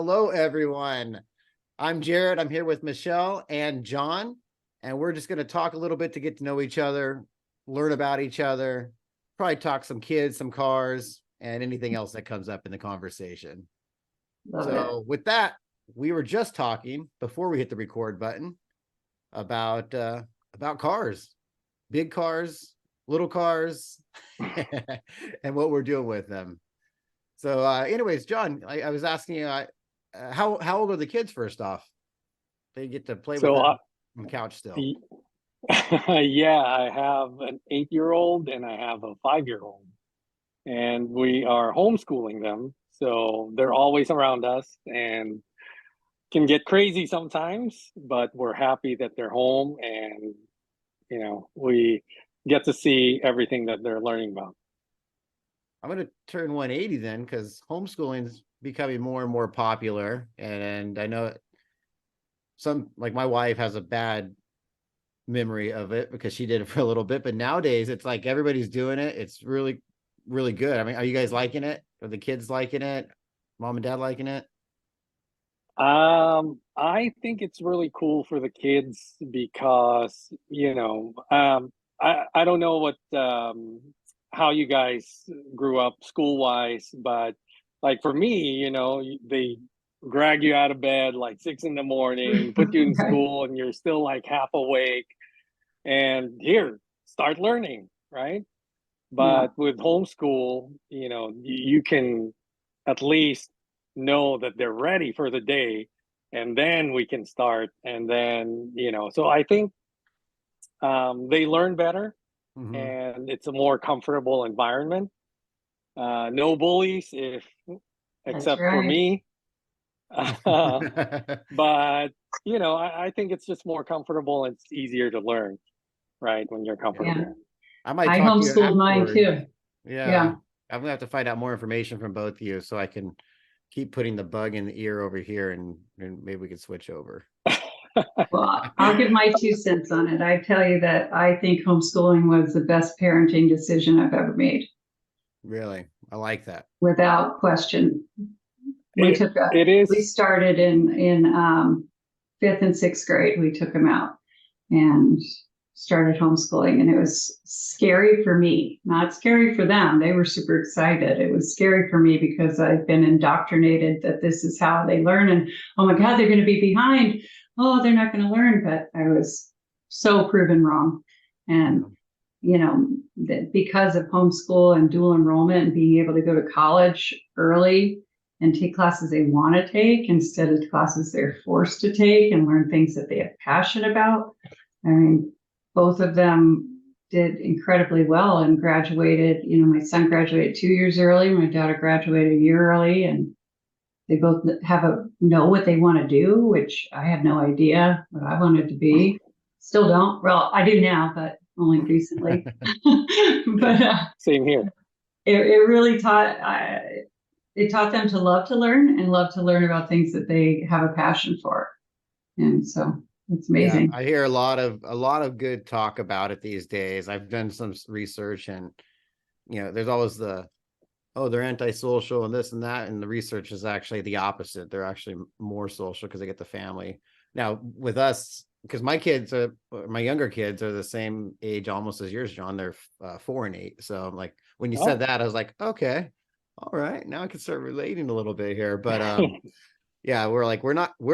Hello, everyone. I'm Jared. I'm here with Michelle and John, and we're just going to talk a little bit to get to know each other, learn about each other, probably talk some kids, some cars, and anything else that comes up in the conversation. Love it. With that, we were just talking before we hit the record button about cars, big cars, little cars, and what we're doing with them. So, anyways, John, I was asking you, how old are the kids? First off, they get to play with them on the couch still. Yeah, I have an 8-year-old and I have a 5-year-old, and we are homeschooling them, so they're always around us and can get crazy sometimes, but we're happy that they're home and we get to see everything that they're learning about. I'm going to turn 180 then, because homeschooling is becoming more and more popular. And I know like my wife has a bad memory of it because she did it for a little bit, but nowadays it's like everybody's doing it. It's really, really good. I mean, are you guys liking it? Are the kids liking it? Mom and dad liking it? I think it's really cool for the kids because, I don't know what, how you guys grew up school wise, but like for me, they drag you out of bed like 6 a.m, put you in school, and you're still like half awake, and here, start learning, right? But with homeschool, you can at least know that they're ready for the day, and then we can start. And then, so I think they learn better, and it's a more comfortable environment. No bullies, except for me. But I think it's just more comfortable and it's easier to learn, right, when you're comfortable. Yeah. I might I talk to you homeschooled mine afterwards. too. Yeah. I'm gonna have to find out more information from both of you so I can keep putting the bug in the ear over here, and maybe we could switch over. Well, I'll give my 2 cents on it. I tell you that I think homeschooling was the best parenting decision I've ever made. Really? I like that. Without question. We is. started in 5th and 6th grade. We took them out and started homeschooling, and it was scary for me, not scary for them. They were super excited. It was scary for me because I've been indoctrinated that this is how they learn, and oh my God, they're going to be behind. Oh, they're not going to learn. But I was so proven wrong. And that because of homeschool and dual enrollment and being able to go to college early and take classes they want to take instead of classes they're forced to take, and learn things that they have passion about. I mean, both of them did incredibly well and graduated. My son graduated 2 years early. My daughter graduated a year early, and they both know what they want to do, which I had no idea what I wanted to be. Still don't. Well, I do now, but only recently. But Same here. It really taught them to love to learn and love to learn about things that they have a passion for. And so it's amazing. Yeah, I hear a lot of good talk about it these days. I've done some research, and there's always they're antisocial and this and that, and the research is actually the opposite. They're actually more social because they get the family. Now with us, because my younger kids are the same age almost as yours, John. They're 4 and 8. So I'm like, when you said that, I was like, okay, all right, now I can start relating a little bit here. But yeah, we're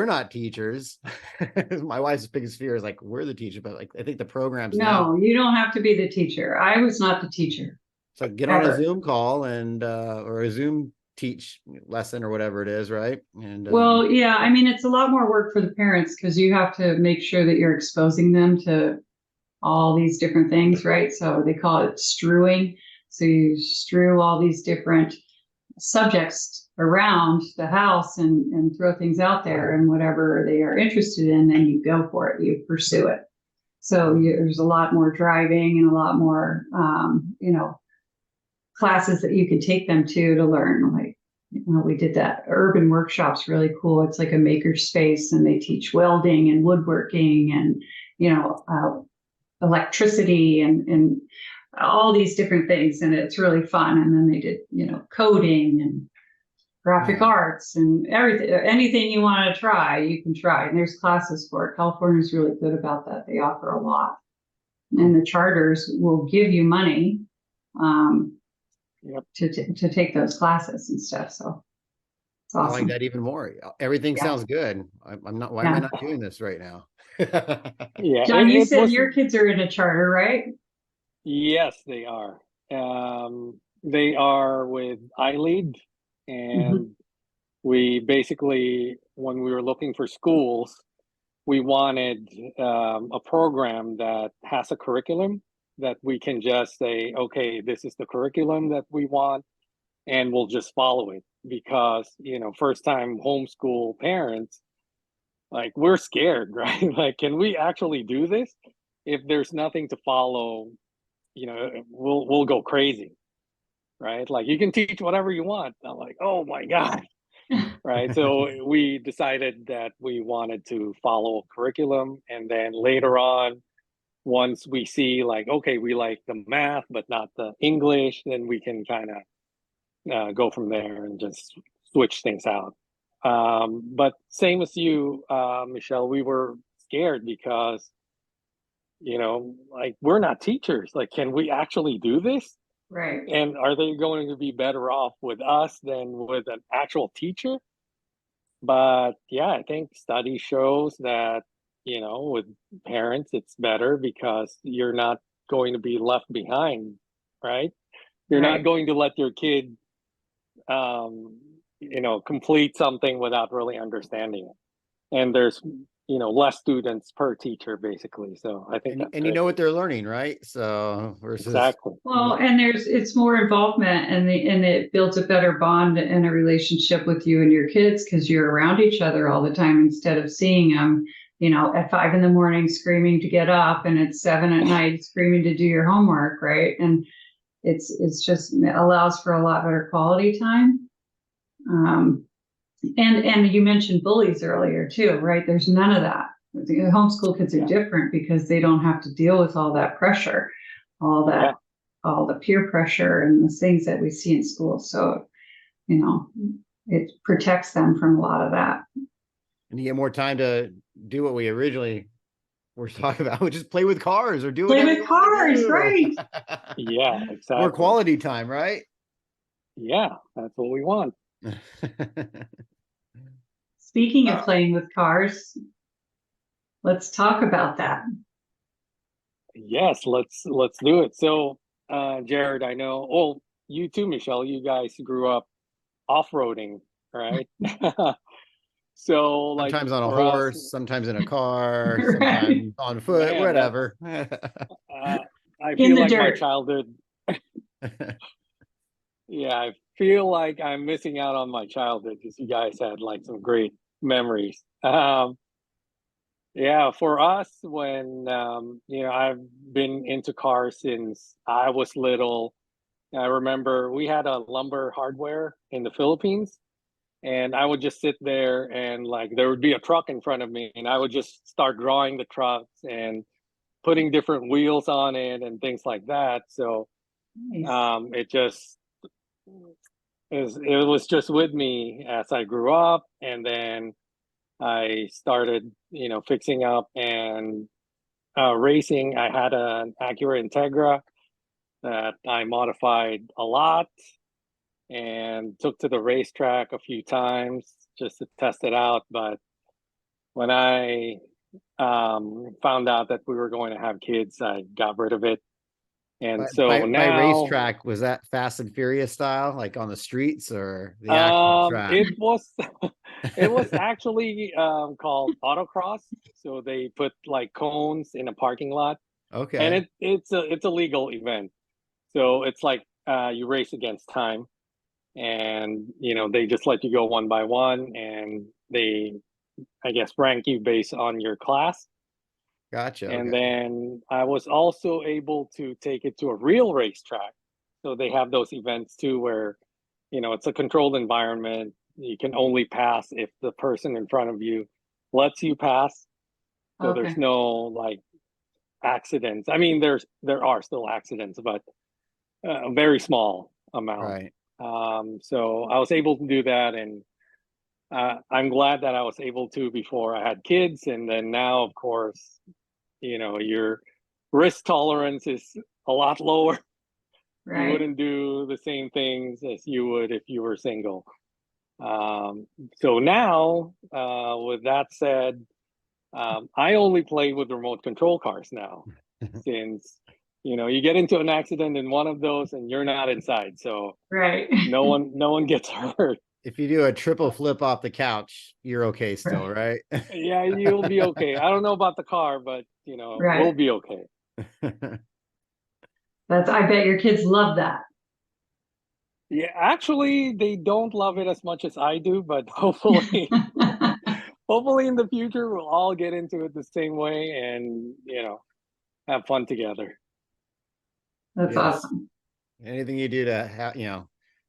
not teachers. My wife's biggest fear is like, we're the teacher, but like I think the programs now. You don't have to be the teacher. I was not the teacher. So get on a Zoom call and or a Zoom teach lesson or whatever it is, right? And well, yeah, I mean, it's a lot more work for the parents because you have to make sure that you're exposing them to all these different things, right? So they call it strewing. So you strew all these different subjects around the house and throw things out there, and whatever they are interested in, then you go for it, you pursue it. So there's a lot more driving and a lot more, classes that you can take them to learn. Like, we did that urban workshops, really cool. It's like a maker space, and they teach welding and woodworking and, electricity and all these different things. And it's really fun. And then they did, coding and graphic Yeah. arts and everything, anything you want to try, you can try. And there's classes for it. California's really good about that. They offer a lot. And the charters will give you money Yep. to take those classes and stuff. So it's I like awesome. that even more. Everything Yeah. sounds good. I'm not, why am I not doing this right now? Yeah, John, you it said was. your kids are in a charter, right? Yes, they are. They are with iLead, Mhm. and we basically, when we were looking for schools, we wanted a program that has a curriculum that we can just say, okay, this is the curriculum that we want, and we'll just follow it. Because, first time homeschool parents, like, we're scared, right? Like, can we actually do this? If there's nothing to follow, we'll go crazy, right? Like, you can teach whatever you want. I'm like, oh my God. Right. So we decided that we wanted to follow a curriculum. And then later on, once we see like, okay, we like the math, but not the English, then we can kind of go from there and just switch things out. But same as you, Michelle, we were scared because, like, we're not teachers. Like, can we actually do this? Right. And are they going to be better off with us than with an actual teacher? But yeah, I think study shows that, with parents, it's better because you're not going to be left behind, right? You're not Right. going to let your kid, complete something without really understanding it. And there's, less students per teacher, basically. So I think that's And you good. know what they're learning, right? So versus Exactly. Well, and it's more involvement and it builds a better bond and a relationship with you and your kids because you're around each other all the time instead of seeing them, at 5 a.m. screaming to get up and at 7 p.m. screaming to do your homework, right? And it's just it allows for a lot better quality time. And you mentioned bullies earlier too, right? There's none of that. The homeschool kids are Yeah. different because they don't have to deal with all that pressure, all that, Yeah. all the peer pressure and the things that we see in school. So, it protects them from a lot of that. and you get more time to do what we originally were talking about, which is play with cars or do Play whatever with you want to cars, right? do. Yeah, More exactly. quality time, right? Yeah, that's what we want. Speaking of playing with cars, let's talk about that. Yes, let's do it. So, Jared, I know. Oh, you too, Michelle. You guys grew up off-roading, right? So, like, Sometimes on a for us, horse, sometimes in a car, Right. sometimes on foot, man, that whatever. I In feel the like my dirt. childhood. Yeah, I feel like I'm missing out on my childhood because you guys had like some great memories. Yeah, for us, when I've been into cars since I was little. I remember we had a lumber hardware in the Philippines, and I would just sit there and like there would be a truck in front of me, and I would just start drawing the trucks and putting different wheels on it and things like that. So Nice. it just it was just with me as I grew up, and then I started, fixing up and racing. I had an Acura Integra that I modified a lot and took to the racetrack a few times just to test it out. But when I found out that we were going to have kids, I got rid of it. And so By now, racetrack, was that Fast and Furious style, like on the streets or the actual track? it was it was actually called autocross. So they put like cones in a parking lot, and Okay, it's a legal event. So it's like you race against time, and they just let you go one by one, and they, I guess, rank you based on your class. gotcha. And Okay, then I was also able to take it to a real racetrack. So they have those events too where, it's a controlled environment. You can only pass if the person in front of you lets you pass. So there's Okay. no like accidents. I mean, there are still accidents, but a very small amount. right. So I was able to do that, and I'm glad that I was able to before I had kids. And then now, of course, your risk tolerance is a lot lower. You Right. wouldn't do the same things as you would if you were single. So now, with that said, I only play with remote control cars now, since you get into an accident in one of those and you're not inside, so Right. no one gets hurt. If you do a triple flip off the couch, you're okay still, right? Yeah, you'll be okay. I don't know about the car, but we'll Right. be okay. I bet your kids love that. Yeah, actually, they don't love it as much as I do, but hopefully in the future we'll all get into it the same way and have fun together. That's Yes. awesome. Anything you do to have,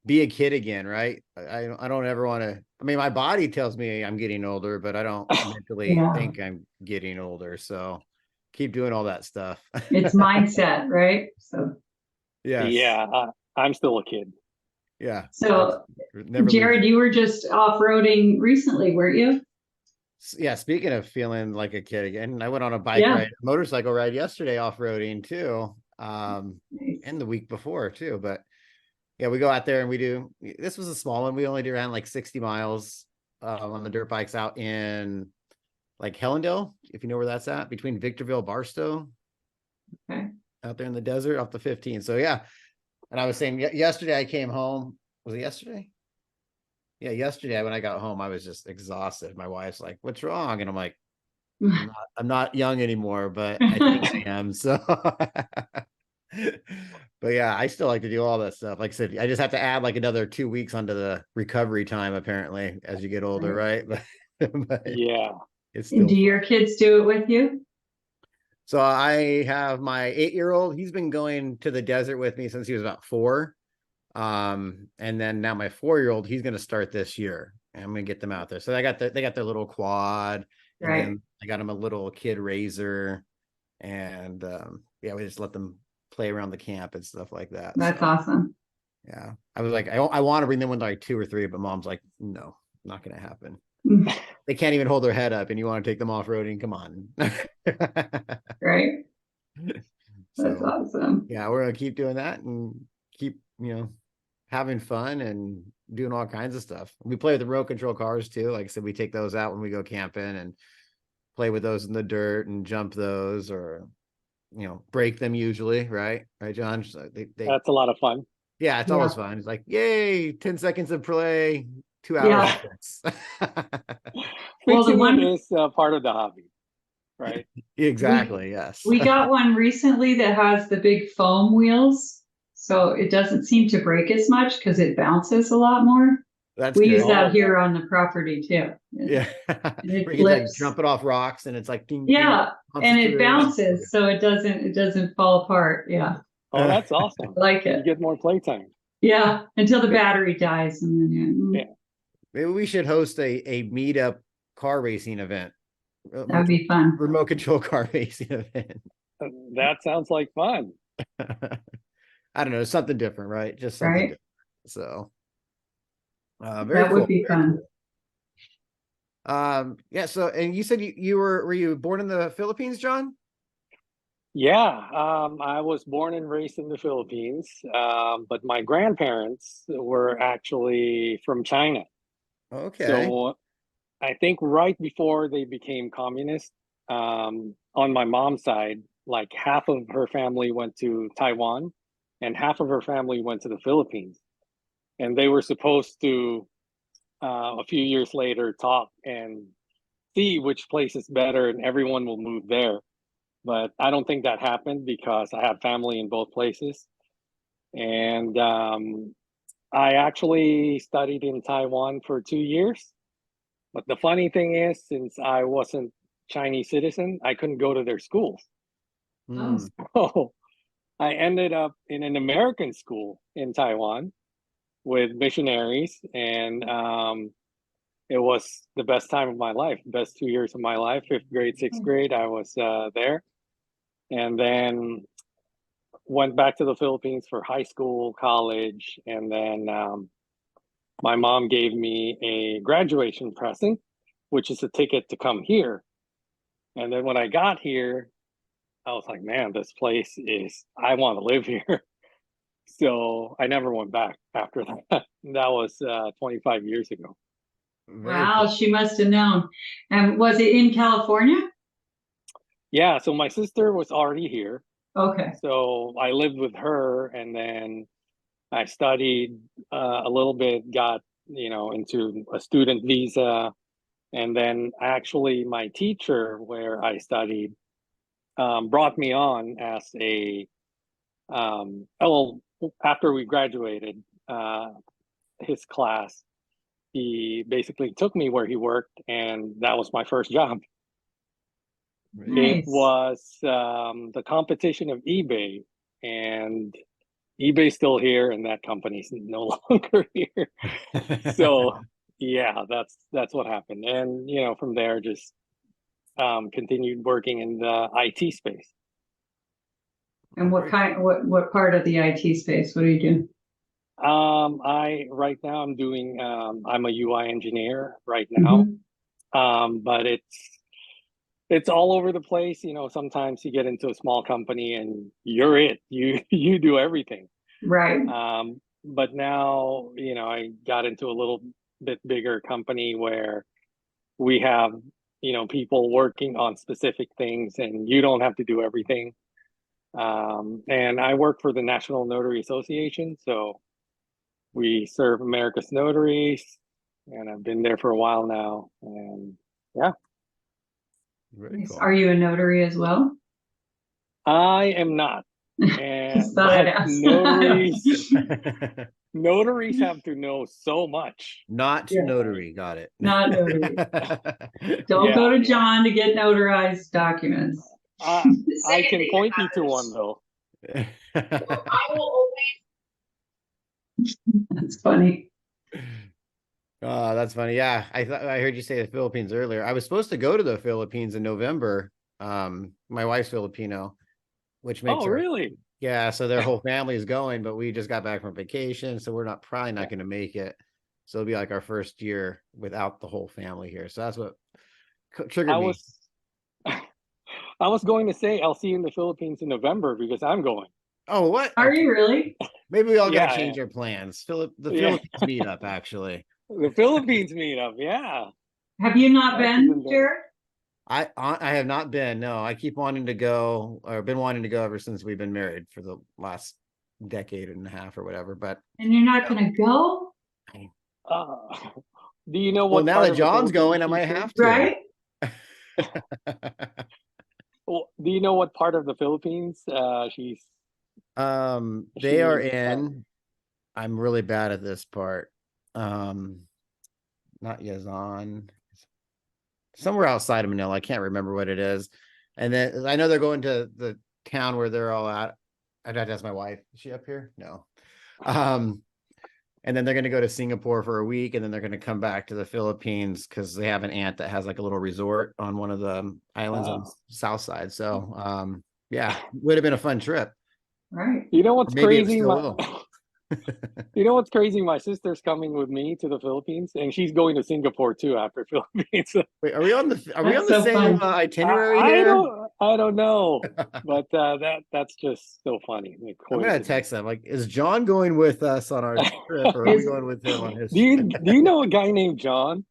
be a kid again, right? I don't ever want to. I mean, my body tells me I'm getting older, but I don't mentally Yeah. think I'm getting older. So keep doing all that stuff. It's mindset, right? So, Yes. Yeah, I'm still a kid. Yeah. so Never Jared, lose. you were just off-roading recently, weren't you? Yeah. Speaking of feeling like a kid again, I went on a Yeah. motorcycle ride yesterday off roading too. Nice. And the week before too. But yeah, we go out there and this was a small one. We only did around like 60 miles on the dirt bikes out in like Hellendale, if you know where that's at, between Victorville, Barstow, Okay. out there in the desert off the 15. So yeah. And I was saying yesterday I came home. Was it yesterday? Yeah, yesterday when I got home, I was just exhausted. My wife's like, "What's wrong?" And I'm like, I'm not young anymore, but I think I am. So but yeah, I still like to do all that stuff. Like I said, I just have to add like another 2 weeks onto the recovery time, apparently, as you get older, right? But Yeah. it's And still do fun. your kids do it with you? So I have my 8-year-old. He's been going to the desert with me since he was about 4. And then now my 4-year-old, he's going to start this year. And I'm going to get them out there. So they got their little quad, and Right. then I got him a little kid razor, and yeah, we just let them play around the camp and stuff like that. That's So awesome. yeah, I was like, I want to bring them when they're like 2 or 3, but mom's like, no, not going to happen. They can't even hold their head up, and you want to take them off roading? Come on. Right. That's So awesome. yeah, we're gonna keep doing that and keep having fun and doing all kinds of stuff. We play with the remote control cars too. Like I said, we take those out when we go camping and play with those in the dirt and jump those, or break them usually, right, John? So That's a lot of fun. yeah, it's Yeah. always fun. It's like, yay, 10 seconds of play, 2 hours Yeah. of fix. Well, the Fixing one it is part of the hobby, right? Exactly, yes. we got one recently that has the big foam wheels, so it doesn't seem to break as much because it bounces a lot more. That's We good. use that Oh, here on the property too. Yeah. And it Where you can like flips. jump it off rocks and it's like ding, ding, Yeah, and bounces to it the right. bounces, so it doesn't fall apart. Yeah, oh, that's awesome. I like You it. get more playtime. Yeah, until the battery dies, and then Yeah. Maybe we should host a meetup car racing event. that'd be fun. Remote control car racing event. That sounds like fun. I don't know, something different, right? Just something Right? different. So very That would cool. be Very fun. cool. Yeah, so and you said were you born in the Philippines, John? Yeah, I was born and raised in the Philippines, but my grandparents were actually from China. Okay. So I think right before they became communist, on my mom's side, like half of her family went to Taiwan and half of her family went to the Philippines. And they were supposed to, a few years later, talk and see which place is better and everyone will move there. But I don't think that happened because I have family in both places. And I actually studied in Taiwan for 2 years. But the funny thing is, since I wasn't Chinese citizen, I couldn't go to their schools. Oh, So I ended up in an American school in Taiwan with missionaries, and it was the best time of my life, best 2 years of my life. 5th grade, 6th grade, I was there. And then went back to the Philippines for high school, college, and then my mom gave me a graduation present, which is a ticket to come here. And then when I got here, I was like, man, this place is, I want to live here. So I never went back after that. That was 25 years ago. Very Wow, cool. she must have known. And was it in California? Yeah, so my sister was already here. Okay. So I lived with her, and then I studied a little bit, got, into a student visa. And then actually my teacher where I studied brought me on as after we graduated his class, he basically took me where he worked, and that was my first job. It Nice. was the competition of eBay, and eBay's still here, and that company's no longer here. So yeah, that's what happened, and from there just continued working in the IT space. And what part of the IT space? What do you do? Right now I'm doing I'm a UI engineer right now. But it's all over the place. Sometimes you get into a small company and you do everything. Right. But now, I got into a little bit bigger company where we have, people working on specific things and you don't have to do everything. And I work for the National Notary Association, so we serve America's notaries, and I've been there for a while now. And yeah. Very Nice. cool. Are you a notary as well? I am not. And Just thought I'd ask. notaries have to know so much. Not Yeah. notary, got it. Not notary. Don't go to John to get notarized documents. I can point you to one though. I will always. That's funny. Oh, that's funny. Yeah, I heard you say the Philippines earlier. I was supposed to go to the Philippines in November. My wife's Filipino, which makes her, really? Yeah, so their whole family is going, but we just got back from vacation, so we're probably not going to make it. So it'll be like our first year without the whole family here. So that's what triggered me. I was going to say I'll see you in the Philippines in November because I'm going. Oh, what? Are you really? Maybe we all got to change our plans. The Philippines meetup, actually. The Philippines meetup, yeah. Have you not been, Jared? I have not been. No, I keep wanting to go, or been wanting to go ever since we've been married for the last decade and a half or whatever. But you're not going to go? Do you know what? Well, now that John's going, I might have to. Right? Well, do you know what part of the Philippines she's? They are in. I'm really bad at this part. Not Yazan. Somewhere outside of Manila. I can't remember what it is. And then I know they're going to the town where they're all at. I'd have to ask my wife. Is she up here? No. And then they're going to go to Singapore for a week, and then they're going to come back to the Philippines because they have an aunt that has like a little resort on one of the islands on the south side. So yeah, would have been a fun trip. Right. You know what's crazy? You know what's crazy? My sister's coming with me to the Philippines, and she's going to Singapore too after Philippines. Wait, are we on the same itinerary here? I don't know, but that's just so funny. I'm gonna text them. Like, is John going with us on our trip, or are we going with him on his? Do you know a guy named John?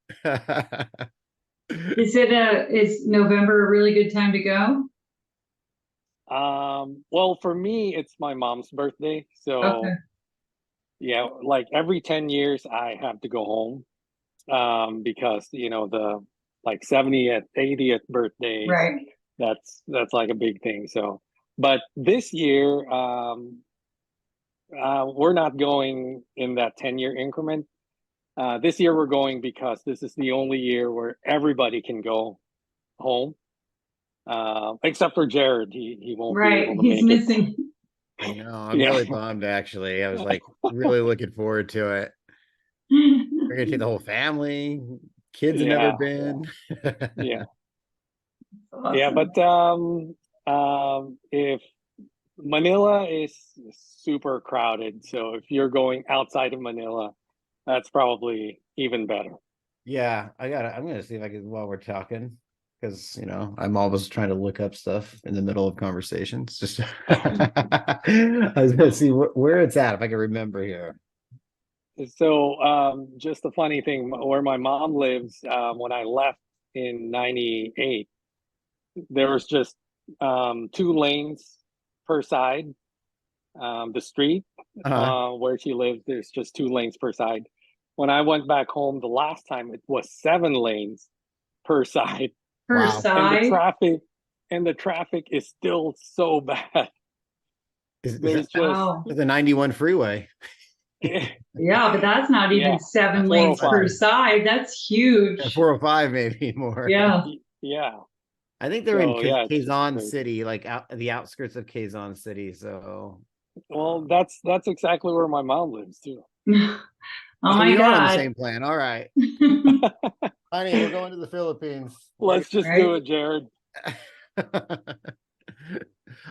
Is November a really good time to go? Well, for me, it's my mom's birthday, so. Okay. Yeah, like every 10 years I have to go home because the 70th, 80th birthday, right? That's like a big thing. So, but this year we're not going in that 10-year increment. This year we're going because this is the only year where everybody can go home, except for Jared. He won't be able to He's make missing. It. I know. I'm really bummed, actually. I was like really looking forward to it. We're gonna take the whole family. Kids have never been. Yeah. Awesome. Yeah, but if Manila is super crowded. So if you're going outside of Manila, that's probably even better. Yeah, I'm gonna see if I can while we're talking, because I'm always trying to look up stuff in the middle of conversations. Just I was gonna see where it's at if I can remember here. So just a funny thing, where my mom lives, when I left in 98, there was just 2 lanes per side. The street Uh-huh. where she lives, there's just 2 lanes per side. When I went back home the last time, it was 7 lanes per side, Per Wow. and the side. traffic and the traffic is still so bad. Is that There's just Wow. the 91 freeway? Yeah, but that's not yeah, even 7 lanes per 405. side. That's huge. 405 maybe more. Yeah. Yeah. I think they're in So yeah, it's just Quezon crazy. City, like out the outskirts of Quezon City. So, Well, that's exactly where my mom lives too. Oh oh, my we are on the God. same plan. All right, honey, we're going to the Philippines. Let's just Right? do it, Jared.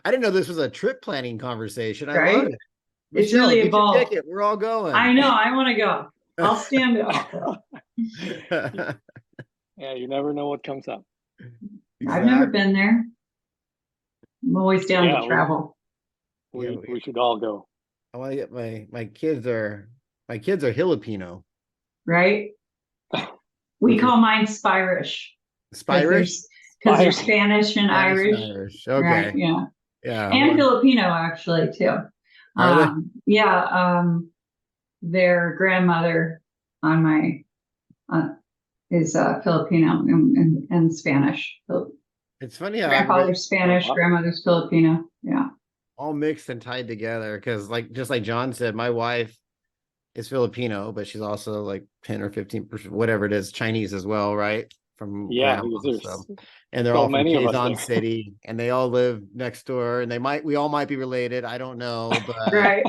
I didn't know this was a trip planning conversation. I love Right? it. It's Michelle, really get your evolved. ticket. We're all I going. know. I want to go. I'll stand it off though. Yeah, you never know what comes up. I've never Exactly. been there. I'm always down to Yeah, travel. Yeah, we should all go. I want to get my kids are Filipino. Right? We Which is call mine Spirish because Spirish, they're Fire. Spanish and Spanish and Irish. Irish. Right? Okay. Yeah. Yeah. And Well, Filipino actually too. are they? Yeah. Their grandmother on my is Filipino and Spanish. It's funny how everybody Grandfather's Oh Spanish, wow. grandmother's Filipino. Yeah. all mixed and tied together because just like John said, my wife is Filipino, but she's also like 10 or 15%, whatever it is, Chinese as well, right? From Yeah, grandma. because So there's and they're so all from many of us Quezon there. City and they all live next door and we all might be related. I don't know, but Right.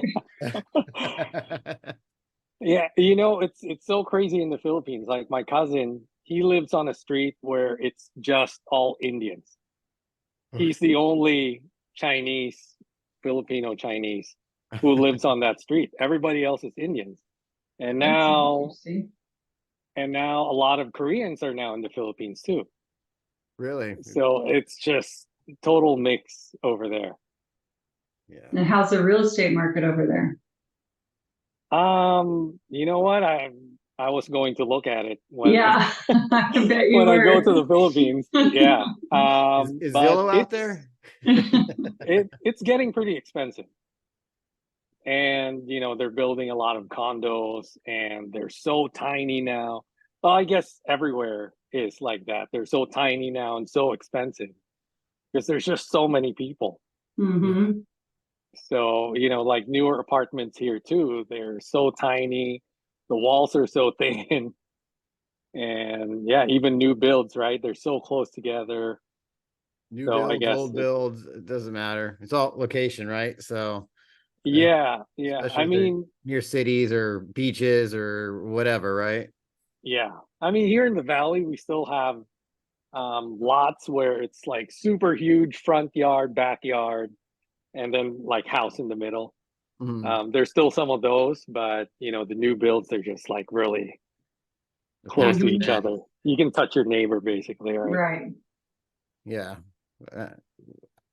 Yeah, it's so crazy in the Philippines. Like my cousin, he lives on a street where it's just all Indians. He's the only Chinese, Filipino Chinese who lives on that street. Everybody else is Indians. And That's now interesting. and now a lot of Koreans are now in the Philippines too. really, So it's just total mix over there. yeah. And how's the real estate market over there? You know what? I was going to look at it when Yeah, I bet you when I go were. to the Philippines. Yeah. Is But Zillow out there? it's getting pretty expensive. And they're building a lot of condos and they're so tiny now. Well, I guess everywhere is like that. They're so tiny now and so expensive because there's just so many people. Yeah. Hmm. So, like newer apartments here too, they're so tiny, the walls are so thin. And yeah, even new builds, right? They're so close together. New So I builds, guess old builds, it doesn't matter. It's all location, right? So yeah, yeah. especially I if they're mean, near cities or beaches or whatever, right? yeah. I mean, here in the valley, we still have lots where it's like super huge front yard, backyard, and then like house in the middle. Mhm. There's still some of those, but the new builds are just like really close to Packed each Hmm. in. other. You can touch your neighbor basically, right? Right. Yeah. Uh,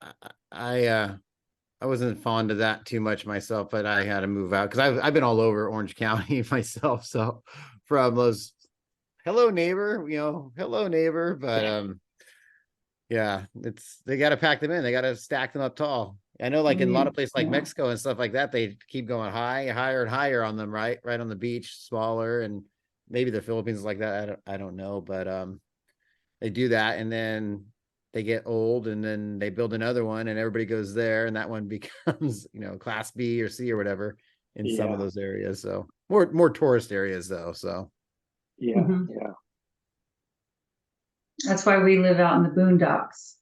I I, uh I wasn't fond of that too much myself, but I had to move out because I've been all over Orange County myself. So from those hello neighbor, hello neighbor, but yeah, they got to pack them in. They got to stack them up tall. I know, like in a lot of places like Yeah. Mexico and stuff like that, they keep going higher and higher on them, right? Right on the beach, smaller, and maybe the Philippines is like that. I don't know, but they do that, and then they get old, and then they build another one, and everybody goes there, and that one becomes class B or C or whatever in some of Yeah, those areas. So more tourist areas though. So yeah, Hmm. yeah. That's why we live out in the boondocks.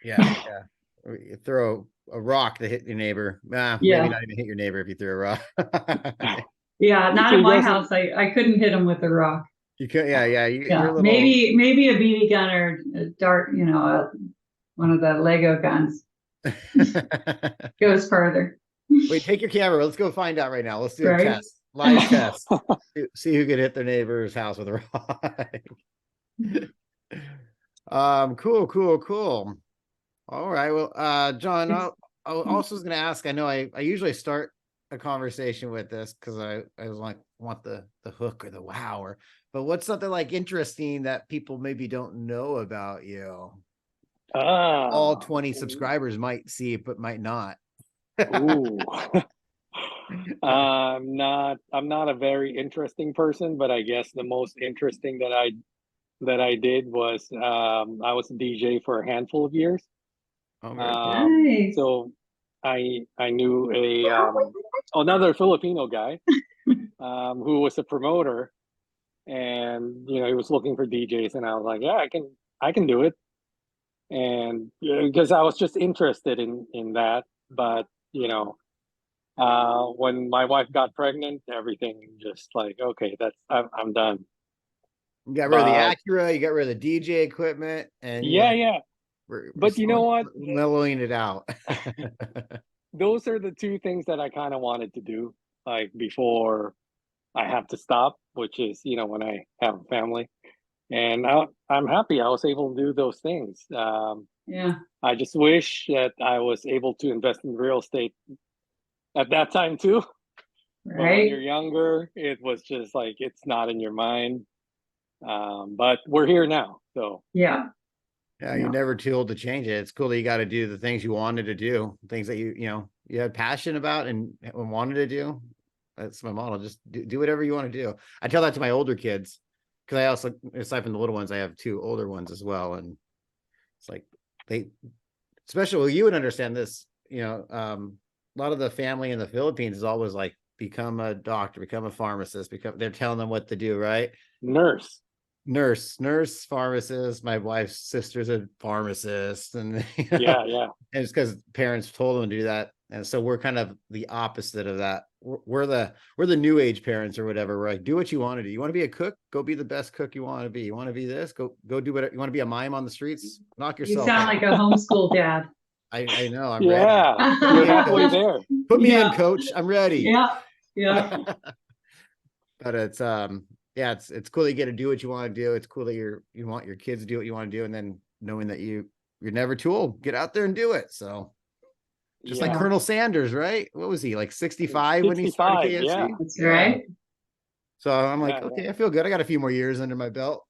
yeah. You throw a rock to hit your neighbor. Maybe Yeah. not even hit your neighbor if you throw a rock. Yeah. Not So in you my guys, house. I couldn't hit him with a rock. You could, yeah. You're Yeah. a little, Maybe a BB gun or a dart, one of the Lego guns. Goes farther. Wait, take your camera. Let's go find out right now. Let's do a Right? test. Live test. See who can hit their neighbor's house with a rock. Cool. All right. Well, John, I also was gonna ask, I know I usually start a conversation with this because I was like want the hook or the wow, or but what's something like interesting that people maybe don't know about you? All 20 subscribers might see it, but might not. Ooh. I'm not a very interesting person, but I guess the most interesting that I did was I was a DJ for a handful of years. Oh, very cool. Nice. So I knew another Filipino guy who was a promoter, and he was looking for DJs, and I was like, yeah, I can do it, and because I was just interested in that, but when my wife got pregnant, everything just like, okay, I'm done. You got rid of the But Acura, you got rid of the DJ equipment, and yeah. we're But you know what? mellowing it out. Those are the two things that I kind of wanted to do, like before I have to stop, which is, when I have a family. And I'm happy I was able to do those things. Yeah. I just wish that I was able to invest in real estate at that time too. But when you're Right. younger, it was just like it's not in your mind. But we're here now, so Yeah. Yeah, Yeah. you're never too old to change it. It's cool that you got to do the things you wanted to do, things that you had passion about and wanted to do. That's my model. Just do whatever you want to do. I tell that to my older kids because I also, aside from the little ones, I have two older ones as well, and it's like especially well, you would understand this. A lot of the family in the Philippines is always like become a doctor, become a pharmacist, they're telling them what to do, right? Nurse, pharmacist. My wife's sister's a pharmacist, and yeah. and it's because parents told them to do that, and so we're kind of the opposite of that. We're the new age parents or whatever. We're like, do what you want to do. You want to be a cook, go be the best cook you want to be. You want to be this, go do whatever. You want to be a mime on the streets, knock You yourself sound out. like a homeschool dad. I know, I'm ready. Yeah, you're halfway there. Put me in, Yeah. coach. I'm ready. Yeah. But it's yeah, it's cool that you get to do what you want to do. It's cool that you want your kids to do what you want to do, and then knowing that you're never too old. Get out there and do it. So just like Yeah. Colonel Sanders, right? What was he, like 65 when he started 65, KFC? yeah. That's right. So I'm like, Yeah, okay, I feel good. I got a few more years under my belt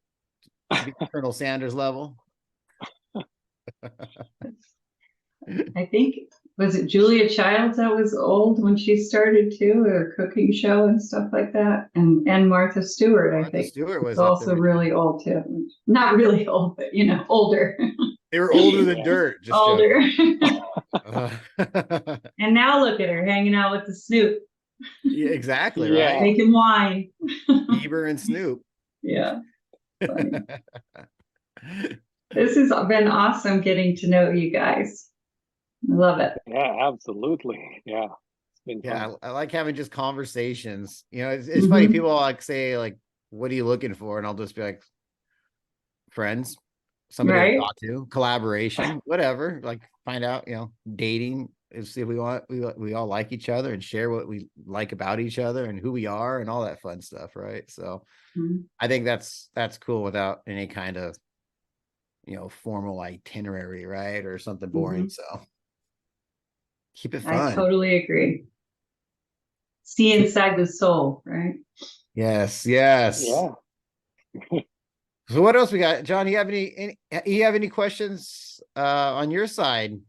to be Colonel Sanders level. I think, was it Julia Childs that was old when she started too, a cooking show and stuff like that? And Martha Stewart, I Martha think. Stewart was It's up also there. really old too. Not really old, but older. They were older than dirt. Just Older. and And now look at her hanging out with the Snoop, yeah, exactly Yeah. right. making wine. Bieber and Snoop. Yeah. Funny. This has been awesome getting to know you guys. I love it. Yeah, absolutely. Yeah. It's been Yeah, fun. I like having just conversations. It's funny. People like say like, "What are you looking for?" And I'll just be like, "Friends, somebody to Right. talk to, collaboration, whatever." Like find out, dating. See if we all like each other and share what we like about each other and who we are and all that fun stuff, right? So Mhm. I think that's cool without any kind of formal itinerary, right, or something boring. So keep it I fun. totally agree. See inside the soul, right? Yes. Yeah. So what else we got, John? You have any questions on your side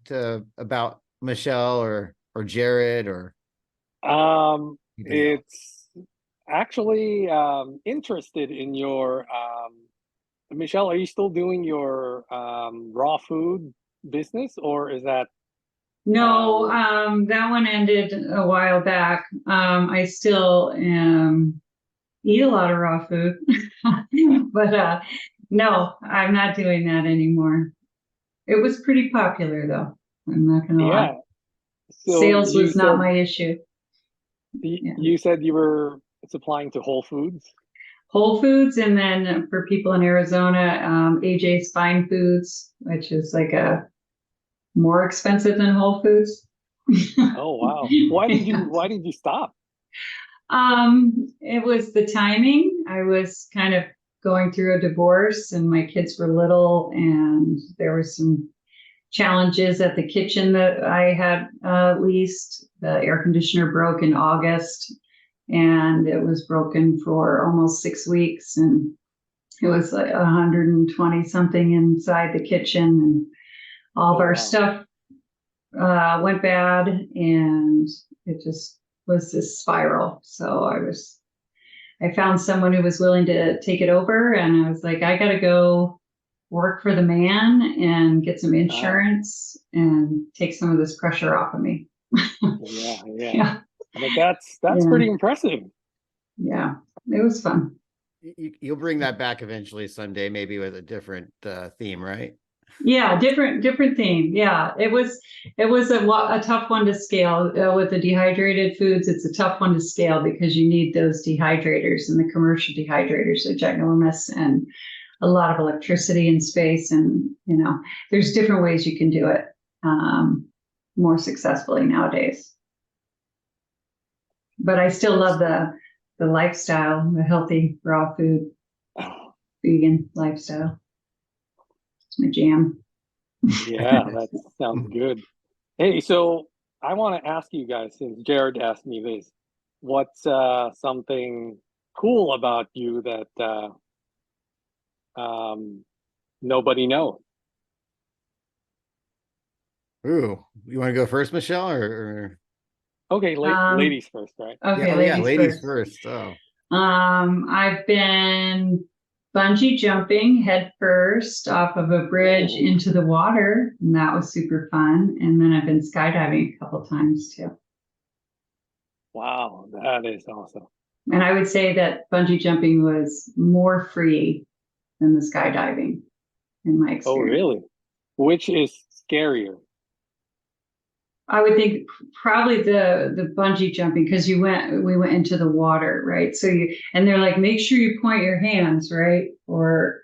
about Michelle or Jared or anything else? It's actually interested in your Michelle, are you still doing your raw food business, or is that No, that one ended a while back. I still eat a lot of raw food, but no, I'm not doing that anymore. It was pretty popular though. I'm not gonna lie. yeah. So Sales you was not said my issue. Yeah. you said you were supplying to Whole Foods? Whole Foods, and then for people in Arizona, AJ's Fine Foods, which is like a more expensive than Whole Foods. Oh wow. Why did you stop? It was the timing. I was kind of going through a divorce and my kids were little and there were some challenges at the kitchen that I had leased. The air conditioner broke in August and it was broken for almost 6 weeks and it was like 120 something inside the kitchen and all of Oh our wow. stuff went bad and it just was this spiral. So I found someone who was willing to take it over and I was like, I gotta go work for the man and get some insurance and take some of this pressure off of me. Yeah, yeah. Yeah. But that's Yeah. pretty impressive. Yeah. It was fun. You'll bring that back eventually someday, maybe with a different theme, right? Yeah, different theme. Yeah, it was a tough one to scale with the dehydrated foods. It's a tough one to scale because you need those dehydrators and the commercial dehydrators are ginormous and a lot of electricity and space. And there's different ways you can do it more successfully nowadays. But I still love the lifestyle, the healthy raw food, vegan lifestyle. It's my jam. Yeah, that sounds good. Hey, so I want to ask you guys, since Jared asked me this, what's something cool about you that nobody knows? Ooh, you want to go first, Michelle, or... Okay, ladies first, right? Okay, Yeah, oh yeah, ladies ladies first. first. Oh, I've been bungee jumping head first off of a bridge Ooh. into the water, and that was super fun. And then I've been skydiving a couple times too. Wow, that is awesome. And I would say that bungee jumping was more free than the skydiving in my experience. Oh, really? Which is scarier? I would think probably the bungee jumping because we went into the water, right? So and they're like, make sure you point your hands, right? Or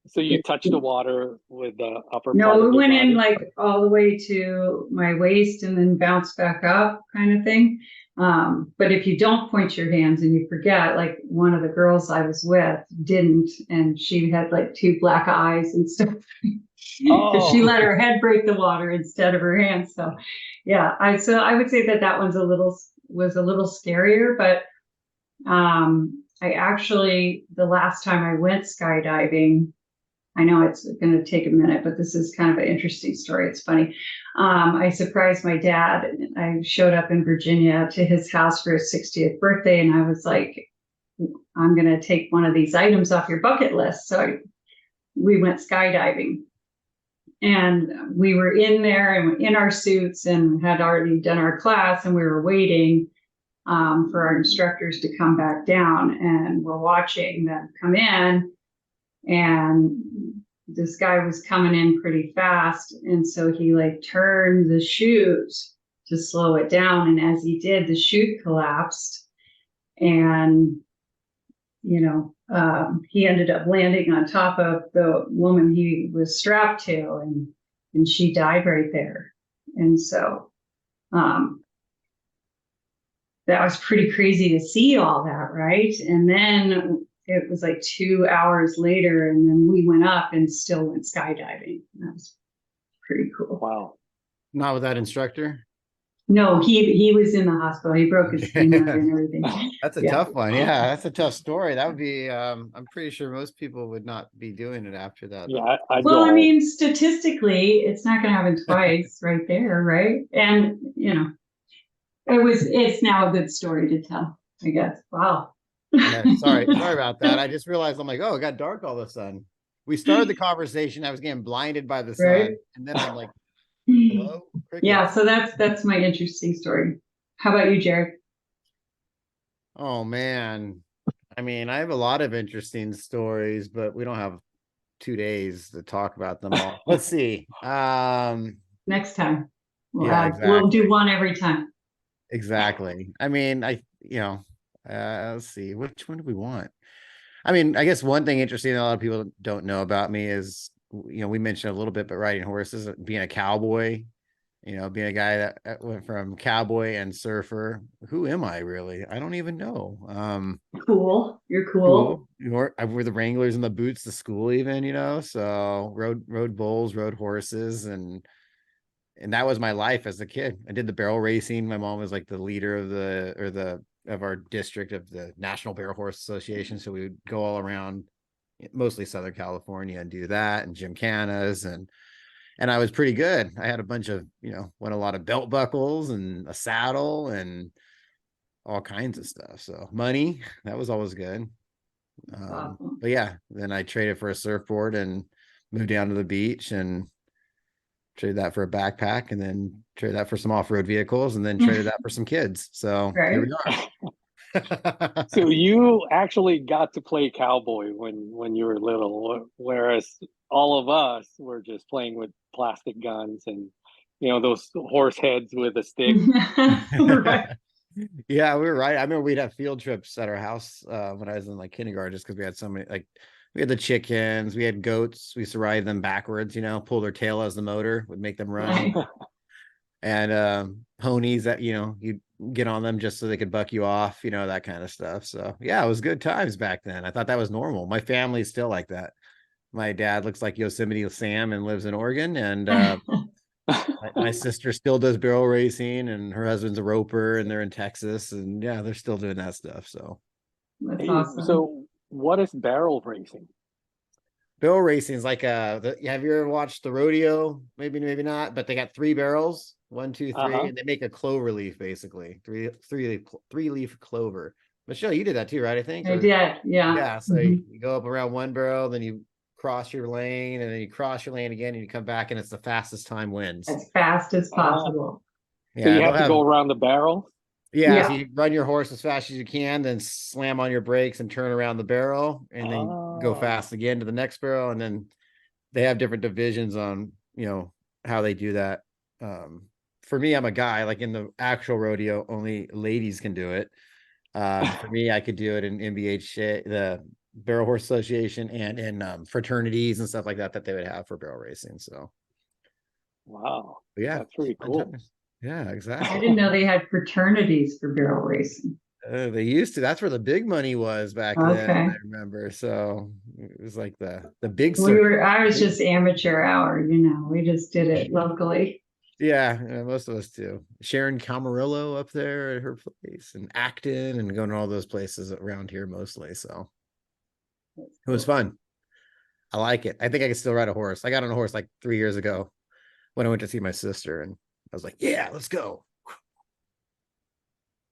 So you touch the water with the upper no, part we of your went in body? like all the way to my waist and then bounce back up kind of thing. But if you don't point your hands and you forget, like one of the girls I was with didn't, and she had like 2 black eyes and stuff because she let her head break the water instead of her hands. So yeah, so I would say that was a little scarier, but I actually, the last time I went skydiving, I know it's going to take a minute, but this is kind of an interesting story. It's funny. I surprised my dad. I showed up in Virginia to his house for his 60th birthday, and I was like, I'm going to take one of these items off your bucket list. So we went skydiving. And we were in there and in our suits and had already done our class, and we were waiting for our instructors to come back down, and we're watching them come in. And this guy was coming in pretty fast, and so he like turned the chute to slow it down, and as he did, the chute collapsed, and he ended up landing on top of the woman he was strapped to, and she died right there. And so that was pretty crazy to see all that, right? And then it was like 2 hours later, and then we went up and still went skydiving. That was pretty cool. Wow. not with that instructor? No, he was in the hospital. He broke his femur and everything. That's a tough one. Yeah, that's a tough story. That would be, I'm pretty sure most people would not be doing it after that. Yeah, I'd well, go I home. mean, statistically, it's not going to happen twice right there, right? And, it's now a good story to tell, I guess. Wow. Yeah, sorry about that. I just realized, I'm like, oh, it got dark all of a sudden. We started the conversation. I was getting blinded by the sun. Right. And then I'm like, hello? Crickets. Yeah, so that's my interesting story. How about you, Jared? Oh man. I mean, I have a lot of interesting stories, but we don't have 2 days to talk about them all. Let's see. Next time. Yeah, We'll do exactly. one every time. Exactly. I mean, let's see, which one do we want? I mean, I guess one thing interesting that a lot of people don't know about me is, we mentioned a little bit, but riding horses, being a cowboy. You know, being a guy that went from cowboy and surfer. Who am I really? I don't even know. Cool. You're cool. Cool. I wore the Wranglers and the boots to school, even, you know. So rode bulls, rode horses, and that was my life as a kid. I did the barrel racing. My mom was like the leader of our district of the National Barrel Horse Association. So we would go all around, mostly Southern California, and do that, and gymkhanas, and I was pretty good. I had a bunch of, won a lot of belt buckles and a saddle and all kinds of stuff. So money, that was always good. Awesome. But yeah, then I traded for a surfboard and moved down to the beach and traded that for a backpack, and then traded that for some off-road vehicles, and then traded that for some kids. So here we are. So you actually got to play cowboy when you were little, whereas all of us were just playing with plastic guns and those horse heads with a stick. Right. Yeah, we were right. I remember we'd have field trips at our house when I was in like kindergarten, just because we had so many, like we had the chickens, we had goats, we used to ride them backwards, pull their tail as the motor would make them run. Right. And ponies that, you'd get on them just so they could buck you off, that kind of stuff. So yeah, it was good times back then. I thought that was normal. My family's still like that. My dad looks like Yosemite Sam and lives in Oregon, and my sister still does barrel racing, and her husband's a roper, and they're in Texas, and yeah, they're still doing that stuff. So That's awesome. So what is barrel racing? barrel racing is like have you ever watched the rodeo? Maybe not, but they got 3 barrels, 1, 2, 3, and they make a clover leaf, basically three leaf clover. Michelle, you did that too, right? I think. I did, yeah. Yeah. So you go up around one barrel, then you cross your lane, and then you cross your lane again, and you come back, and it's the fastest time wins. As fast as possible. So you have to go around the barrel? Yeah, so you run your horse as fast as you can, then slam on your brakes and turn around the barrel, and then go fast again to the next barrel. And then they have different divisions on, how they do that. For me, I'm a guy, like in the actual rodeo, only ladies can do it. For me, I could do it in NBHA, the Barrel Horse Association, and in fraternities and stuff like that they would have for barrel racing. So, wow, yeah, that's pretty cool. Yeah, exactly. I didn't know they had fraternities for barrel racing. They used to. That's where the big money was back then. I remember. So it was like the big. I was just amateur hour. We just did it locally. Yeah, most of us do. Sharon Camarillo up there at her place, and Acton, and going to all those places around here mostly. So it was fun. I like it. I think I can still ride a horse. I got on a horse like 3 years ago when I went to see my sister, and I was like, yeah, let's go.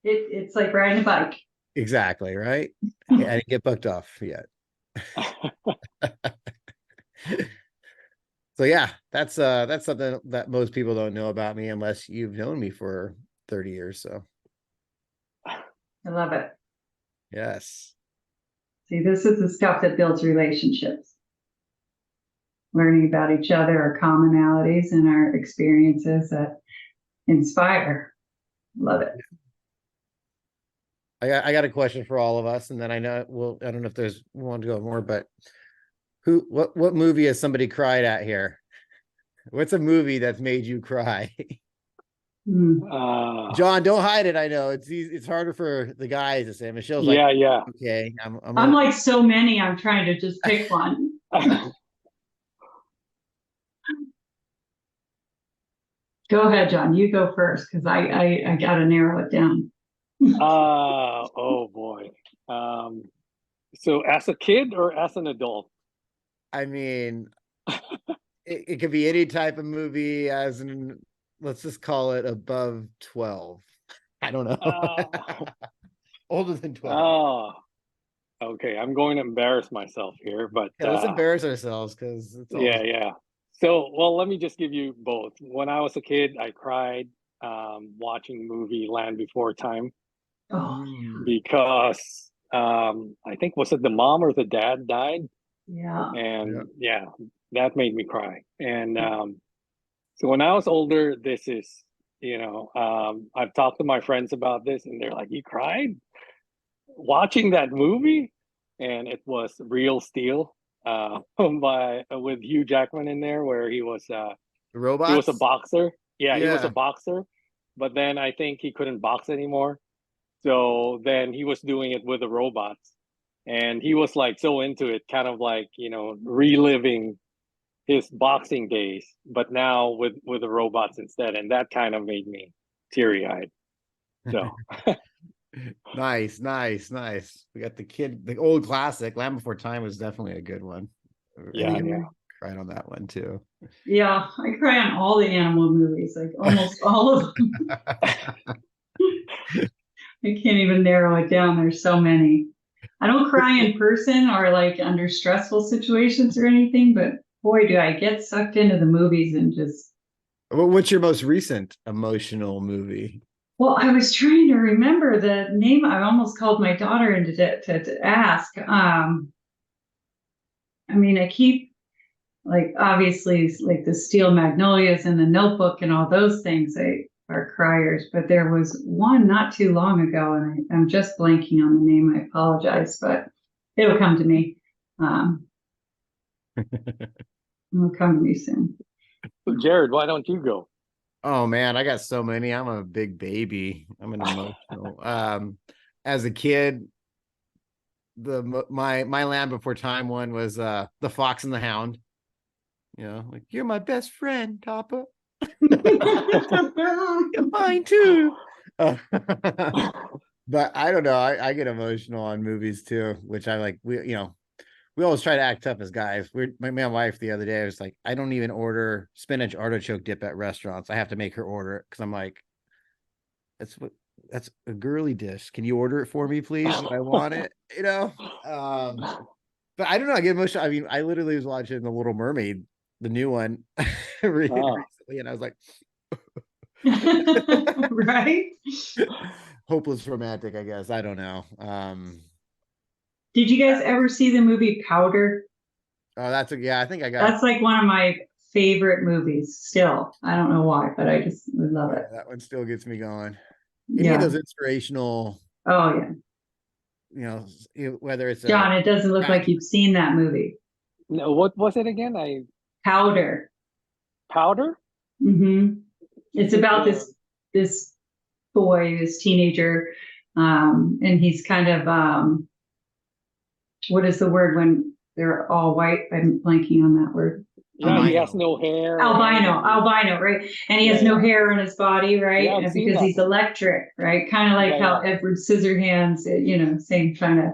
It's like riding a bike. Exactly, right? I didn't get bucked off yet. So yeah, that's something that most people don't know about me unless you've known me for 30 years. So I love it. Yes. See, this is the stuff that builds relationships. Learning about each other, our commonalities, and our experiences that inspire. Love it. I got a question for all of us, and then I don't know if there's one to go more, but what movie has somebody cried at here? What's a movie that's made you cry? John, don't hide it. I know it's harder for the guys to say. Michelle's like, yeah. Okay, I'm like so many. I'm trying to just pick one. Go ahead, John. You go first, because I got to narrow it down. Oh boy. So as a kid or as an adult? I mean, it could be any type of movie, as in, let's just call it above 12. I don't know. Older than 12. Oh, okay. I'm going to embarrass myself here, but yeah, let's embarrass ourselves, because it's yeah. So, well, let me just give you both. When I was a kid, I cried watching the movie Land Before Time. Because I think, was it the mom or the dad died? Yeah. And yeah, that made me cry. And so when I was older, this is, I've talked to my friends about this, and they're like, you cried watching that movie? And it was Real Steel with Hugh Jackman in there, where he was the robot. He was a boxer. Yeah, he was a Yeah. boxer, but then I think he couldn't box anymore. So then he was doing it with the robots. And he was like so into it, kind of like, reliving his boxing days, but now with the robots instead. And that kind of made me teary-eyed. So Nice, nice, nice. We got the old classic. Land Before Time was definitely a good one. yeah, Mhm. yeah. Cried on that one too. Yeah, I cry on all the animal movies, like almost all of them. I can't even narrow it down. There's so many. I don't cry in person or like under stressful situations or anything, but boy, do I get sucked into the movies and just. What's your most recent emotional movie? Well, I was trying to remember the name. I almost called my daughter in to ask. I mean, I keep like obviously like the Steel Magnolias and the Notebook and all those things are criers, but there was one not too long ago, and I'm just blanking on the name. I apologize, but it'll come to me. It'll come to me soon. So Jared, why don't you go? Oh man, I got so many. I'm a big baby. I'm an emotional. As a kid, my Land Before Time one was The Fox and the Hound. Like, you're my best friend, Toppa. You're mine too. But I don't know. I get emotional on movies too, which I like. We always try to act tough as guys. My wife the other day was like, I don't even order spinach artichoke dip at restaurants. I have to make her order it because I'm like, that's a girly dish. Can you order it for me, please? When I want it, But I don't know. I get emotional. I mean, I literally was watching The Little Mermaid, the new one, Oh, recently, and I was like, Right? hopeless romantic, I guess. I don't know. Did you guys ever see the movie Powder? Oh, yeah. I think I got. That's like one of my favorite movies still. I don't know why, but I just love Yeah, it. that one still gets me going. Any of Yeah. those inspirational, Oh, yeah. whether it's John, it doesn't look like you've seen that movie. no, what was it again? Powder. Powder? Hmm. It's Is it about the this boy, this teenager, and he's kind of what is the word when they're all white? I'm blanking on that word. Yeah, he has albino. no hair, right? Albino, right? And he has Yeah, no yeah. hair on his body, right? Yeah, I've And seen because that he's one. electric, right? Kind of like Yeah, how yeah. Edward Scissorhands, same kind of Yeah,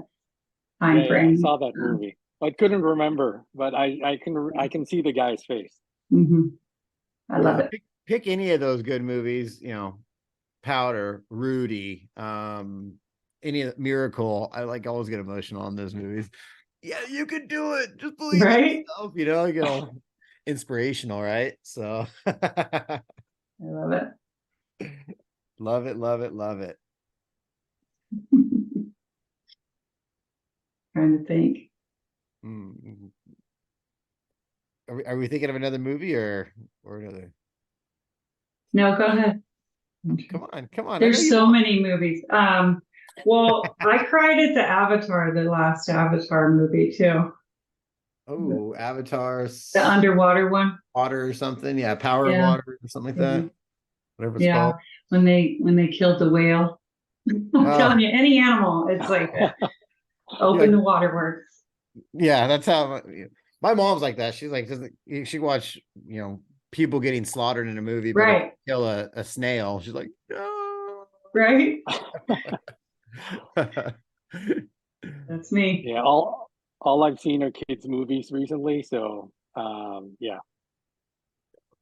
time yeah. I frame. saw that movie. I couldn't remember, but I can see the guy's face. Hmm. I love Yeah, it. pick any of those good movies, Powder, Rudy, any of Miracle. I like always get emotional on those movies. Yeah, you can do it. Just believe in Right? yourself, inspirational, right? So I love it. love it, love it, love it. Trying to think. Mm. Are we thinking of another movie or another? No, go ahead. Come on. I know There's you so want. many movies. Well, I cried at the Avatar, the last Avatar movie too. Oh, The Avatars, underwater one. water or something. Yeah, Power of Yeah. Water or something like that. Mhm. Whatever it's Yeah. called. When they killed the whale. I'm Oh, telling you, any animal, it's like you're open like, the waterworks. yeah, that's how my mom's like that. She's like, doesn't she watch, people getting slaughtered in a movie, but if you Right. kill a snail, she's like, no. Right. That's me. Yeah, all I've seen are kids' movies recently, so yeah.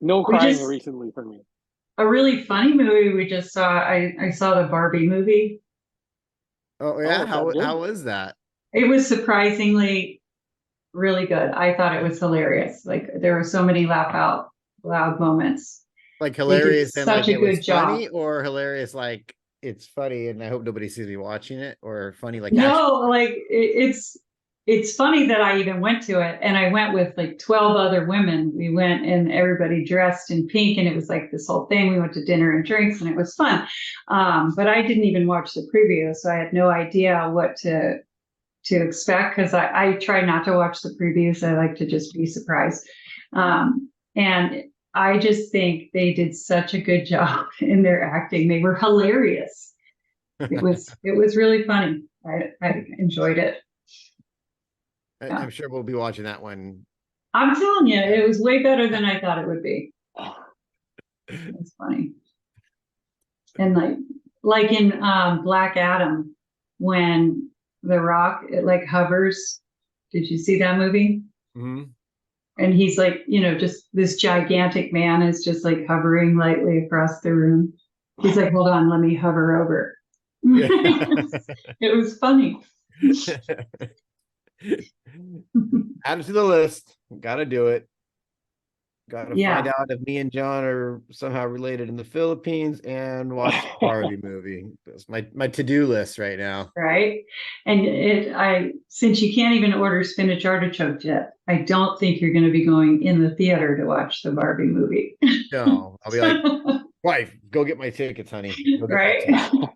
No We crying just recently for me. a really funny movie we just saw. I saw the Barbie movie. Oh Oh, yeah, is that good? how was that? It was surprisingly really good. I thought it was hilarious. Like there were so many laugh out loud moments. Like They did hilarious and such like a it was good job. funny, or hilarious like it's funny and I hope nobody sees me watching it, or funny like actually. No, like it's funny that I even went to it, and I went with like 12 other women. We went and everybody dressed in pink, and it was like this whole thing. We went to dinner and drinks, and it was fun. But I didn't even watch the preview, so I had no idea what to expect because I try not to watch the previews. I like to just be surprised. And I just think they did such a good job in their acting. They were hilarious. It was really funny. I enjoyed it. Yeah. I'm sure we'll be watching that one. I'm telling you, it was way better than I thought it would be. It was funny. And like in Black Adam, when the Rock it like hovers. Did you see that movie? Hmm. And he's like, just this gigantic man is just like hovering lightly across the room. He's like, hold on, let me hover over. Yeah. It was funny. Add it to the list. Gotta do it. Gotta Yeah. find out if me and John are somehow related in the Philippines and watch the Barbie movie. That's my to-do list right now. Right. And since you can't even order spinach artichoke yet, I don't think you're going to be going in the theater to watch the Barbie movie. No, I'll be like, wife, go get my tickets, honey. Go get my Right. tickets.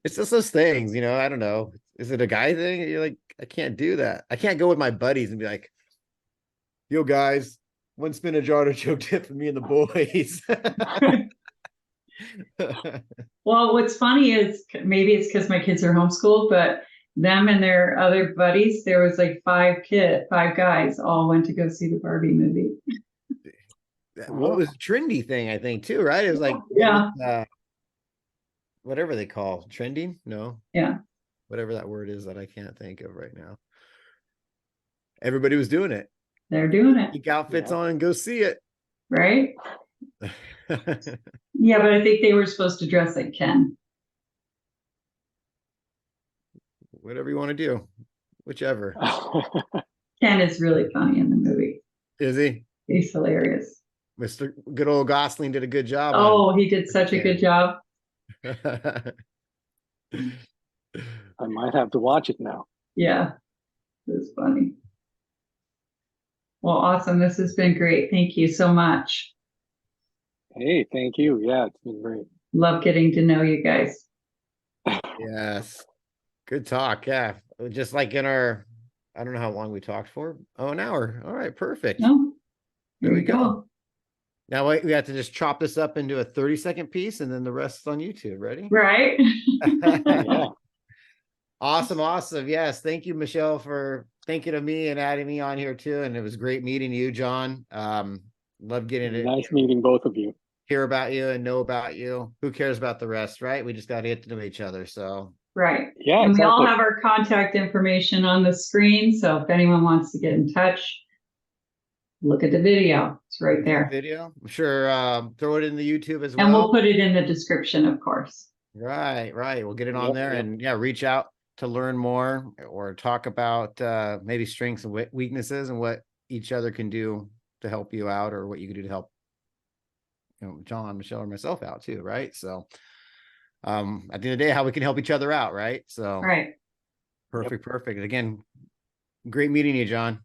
It's just those things, I don't know. Is it a guy thing? You're like, I can't do that. I can't go with my buddies and be like, yo, guys, one spinach artichoke tip for me and the boys. Well, what's funny is maybe it's because my kids are homeschooled, but them and their other buddies, there was like five guys all went to go see the Barbie movie. What was a trendy thing, I think, too, right? It was like, Yeah. Whatever they call trending. No. Yeah. Whatever that word is that I can't think of right now. Everybody was doing it. They're doing it. Keep outfits on and go see it. Right. Yeah, but I think they were supposed to dress like Ken. Whatever you want to do, whichever. Ken is really funny in the movie. Is he? He's hilarious. Mr. Good old Gosling did a good job. Oh, he did such a good job. I might have to watch it now. Yeah, it was funny. Well, awesome. This has been great. Thank you so much. Hey, thank you. Yeah, it's been great. Love getting to know you guys. Yes. Good talk. Yeah. Just like in our, I don't know how long we talked for. Oh, an hour. All right. Perfect. Oh, there we go. Now we have to just chop this up into a 30-second piece and then the rest is on YouTube. Ready? Right. Yeah. Awesome. Yes. Thank you, Michelle, for thinking of me and adding me on here too. And it was great meeting you, John. Love getting it. Nice meeting both of you. Hear about you and know about you. Who cares about the rest, right? We just got to get to know each other. So right. Yeah. And exactly. we all have our contact information on the screen. So if anyone wants to get in touch, look at the video. It's right there. Video. I'm sure throw it in the YouTube as well. And we'll put it in the description, of course. Right. We'll get it on there and reach out to learn more or talk about maybe strengths and weaknesses and what each other can do to help you out or what you can do to help John, Michelle, or myself out too, right? So at the end of the day, how we can help each other out, right? So perfect. Again, great meeting you, John.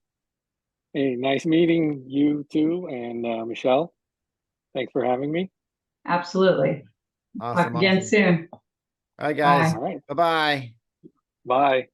Hey, nice meeting you too, and Michelle. Thanks for having me. Absolutely. Awesome. Talk again soon. All right, guys. All right. Bye-bye. Bye.